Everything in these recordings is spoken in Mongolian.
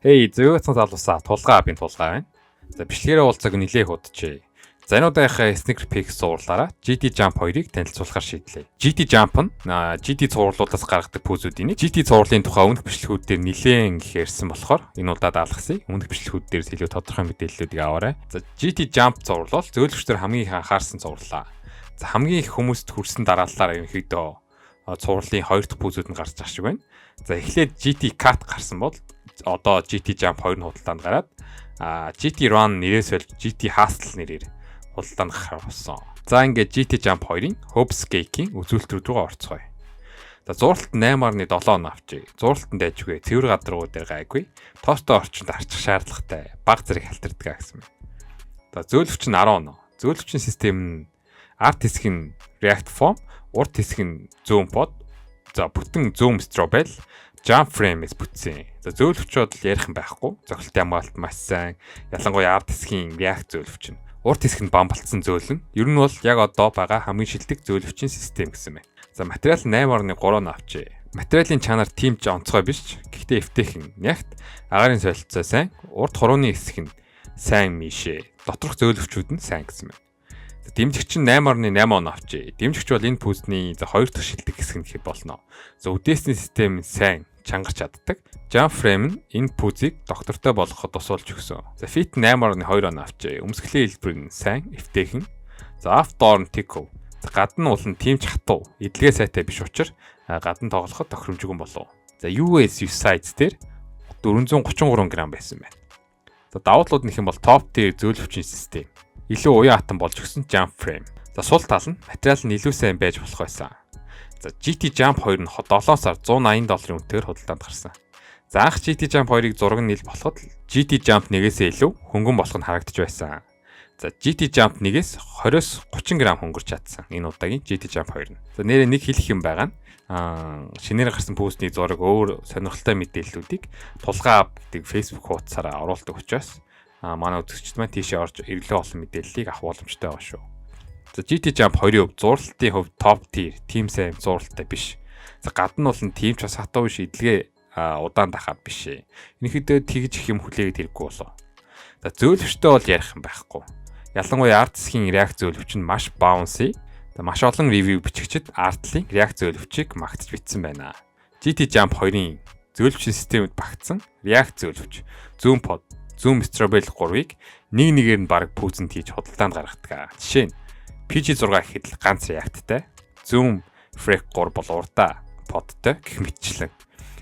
Зөвөөцөн залуусаа тулгаа бин тулгаа байна. За бичлэгээрээ уулзаг нилээх удажээ. За энэ удаагийнхаа Sneaker Peek суурлаараа GT Jump 2-ыг танилцуулахар шийдлээ. GT Jump нь GT цувралуудаас гаргадаг пүүзүүдийн нэг. GT цувралын тухай өмнөх бичлэгүүд дээр нилээн их ярьсан болохоор энэ удаад даалгасыг өмнөх бичлэгүүд дээр илүү тодорхой мэдээллүүдийг аваарай. За GT Jump цуврал бол зөөлөгчдөр хамгийн их анхаарсан цувралаа. За хамгийн их хүмүүст хүрсэн дараалалаар ерөнхийдөө цувралын 2 дахь пүүзүүд нь гарч байгаа шиг байна. За эхлээд GT Cut гарсан бол одоо GT Jump 2-ын худалдаанд гараад GT Run нэрээс болж GT Hustle нэрээр худалдаанд гарах болсон. За ингээд GT Jump 2-ын Hopscake-ийн үзүүлэлтүүд рүү орцгоё. За зуралт 8.7 авчээ. Зуралтанд дэжгүй цэвэр гадаргуу дээр гайгүй. Тоостой орчинд арчих шаардлагатай бага зэрэг халтарддаг гэсэн байна. За зөөлөвч нь 10. Зөөлөвчийн систем нь арт хэсэг нь React Foam, урд хэсэг нь Zoom Pod, за бүтэн Zoom Strobel, Jump Frame-с бүтсэн. За зөөлөвчөд л ярих юм байхгүй. Зохилт хамгаалалт маш сайн. Ялангуяа арт хэсгийн React зөөлөвч нь. Урд хэсэг нь бамбалтсан зөөлөн. Ер нь бол яг одоо байгаа хамгийн шилдэг зөөлөвчийн систем гэсэн байна. За материал 8.3 авчээ. Материалын чанар тийм ч онцгой биш. Гэхдээ эвтэйхэн ягт агаарын солилцоо сайн. Урд хурууны хэсэг нь сайн мишээ. Доторх зөөлөвчүүд нь сайн гэсэн байна. За дэмжигч нь 8.8 авчээ. Дэмжигч бол энэ пүүсний 2 дахь шилдэг хэсэг нь гэхэд болно. За үдээсний систем сайн чангарч чаддаг. Jump Frame нь энэ пүүзийг доктортой болгоход тусалж өгсөн. За Fit 8.2 авчээ. Өмсгөлийн хэлбэр нь сайн, эвтэйхэн. За Outdoor Tico. За гадна уулын тимч хатуу, эдлэгээ сайтай биш учраас гадна тоглоход тохиромжгүй болов. За US size дээр 433 г байсан байна. За давуудлууд нөх юм бол top tier зөөлөвчийн систем. Илүү уян хатан болж өгсөн Jump Frame. За сул тал нь материал нь илүү сайн байж болох байсан. За GT Jump 2 нь 7 сар $180 үнэтэйгээр худалдаанд гарсан. За анх GT Jump 2-ыг зураг нь болоход GT Jump 1-ээс илүү хөнгөн болох нь харагдаж байсан. За GT Jump 1-ээс 20-с 30 г хөнгөрч чадсан энэ удаагийн GT Jump 2 нь. За нэрээ нэг хэлэх юм байгаа нь шинээр гарсан пүүсний зураг өөр сонирхолтой мэдээллүүдийг тулгаа гэдэг Facebook хуудасаараа оруулдаг учраас манай үзэгчид маань тийшээ орж эргэлээ олон мэдээллийг авах боломжтой байгаа шүү. За GT Jump 2-ийн хувьд зуралтын хувьд топ tier, team сайн зуралтай биш. За гадна бол team ч бас хатуу биш, эдлэгээ удаан дахаад биш ээ. Энэхэдээ тэгж их юм хүлээгээд хэрэггүй болов. За зөөлөвчтэй бол ярих юм байхгүй. Ялангуяа арт хэсгийн React зөөлөвч нь маш bouncy. За маш олон ревю бичигчид артлын React зөөлөвчийг магтаж бичсэн байна. GT Jump 2-ын зөөлөвчийн системд багтсан React зөөлөвч, Zoom Pod, Zoom Strobel 3-ыг нэг-нэгээр нь баг пүүзэнд хийж худалдаанд гаргадаг. Жишээ нь PG6 гэхэд л ганц React-тай, Zoom Freak 3 бол урдаа Podтай гэх мэтчлэн.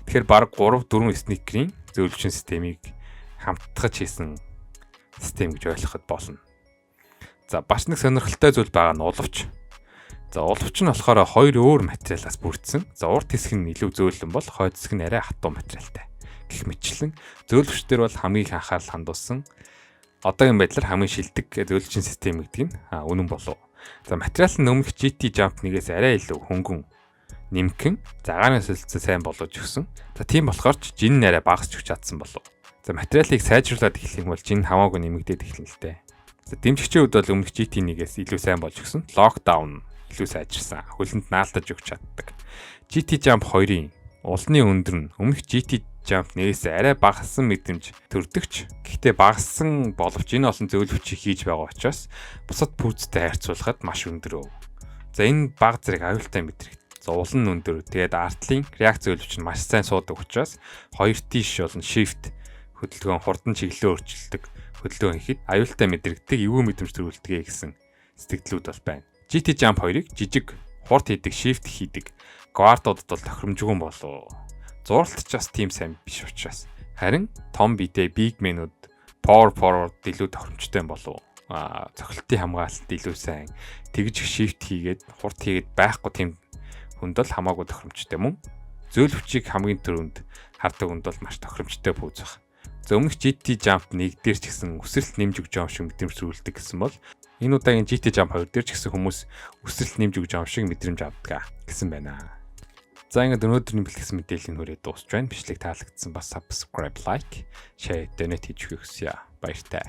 Тэгэхээр баг 3-4 sneaker-ийн зөөлөвчийн системийг хамтдаж хийсэн систем гэж ойлгоход болно. За бас нэг сонирхолтой зүйл байгаа нь уловч. За уловч нь болохоор 2 өөр материалаас бүрдсэн. За урд хэсэг нь илүү зөөлөн бол хойд хэсэг нь арай хатуу материалтай. Гэх мэтчлэн зөөлөвчдөр бол хамгийн их анхаарал хандуулсан одоогийн байдлаар хамгийн шилдэг зөөлөвчийн систем гэдэг нь үнэн болов. За материал нь өмнөх GT Jump 1-ээс арай илүү хөнгөн нэмгэн, агаарын солилцоо сайн болгож өгсөн. За тийм болохоор ч жин нь арай багасч өгч чадсан болов. За материалыг сайжруулад эхлэх юм бол жин хамаагүй нэмэгдээд эхэлнэ л дээ. За дэмжигчийн хувьд бол өмнөх GT 1-ээс илүү сайн болж өгсөн. Lockdown илүү сайжирсан. Хөлөнд наалтаж өгч чаддаг. GT Jump 2-ын улны өндөр нь өмнөх GT Jump 1-ээс арай багассан мэдрэмж төрдөгч. Гэхдээ багассан боловч энэ олон зөөлөвчийг хийж байгаа учраас бусад пүүзтэй харьцуулахад маш өндөр. За энэ бага зэрэг аюултай мэдрэгт. За улан өндөр. Тэгээд артлын React зөөлөвч нь маш сайн суудаг учраас 2 тийш болон shift хөдөлгөөн хурдан чиглэлөө өөрчилдөг хөдөлгөөн хийхэд аюултай мэдрэгдэг эвгүй мэдрэмж төрүүлдэг гэсэн сэтгэлдлүүд бол байна. GT Jump 2-ыг жижиг хурд хийдэг, shift хийдэг guard-удад бол тохиромжгүй болов. Зуралт ч бас тийм сайн биш учраас. Харин том битэй big man-ууд power forward илүү тохиромжтой болов. Цохилтын хамгаалалт илүү сайн. Тэгж shift хийгээд хурд хийгээд байхгүй тийм хүнд бол хамаагүй тохиромжтой мөн. Зөөлөвчийг хамгийн түрүүнд хардаг хүнд бол маш тохиромжтой пүүз баг. За өмнөх GT Jump 1 дээр ч гэсэн өсөлт нэмж өгч байгаа шиг мэдрэмж төрүүлдэг гэсэн бол энэ удаагийн GT Jump 2 дээр ч гэсэн хүмүүс өсөлт нэмж өгч байгаа шиг мэдрэмж авдаг гэсэн байна. За ингээд өнөөдрийн бэлтгэсэн мэдээллийн хүрээ дуусч байна. Бичлэг таалагдсан бас subscribe, like, share, donate хийж өгөх хүсье. Баяртай.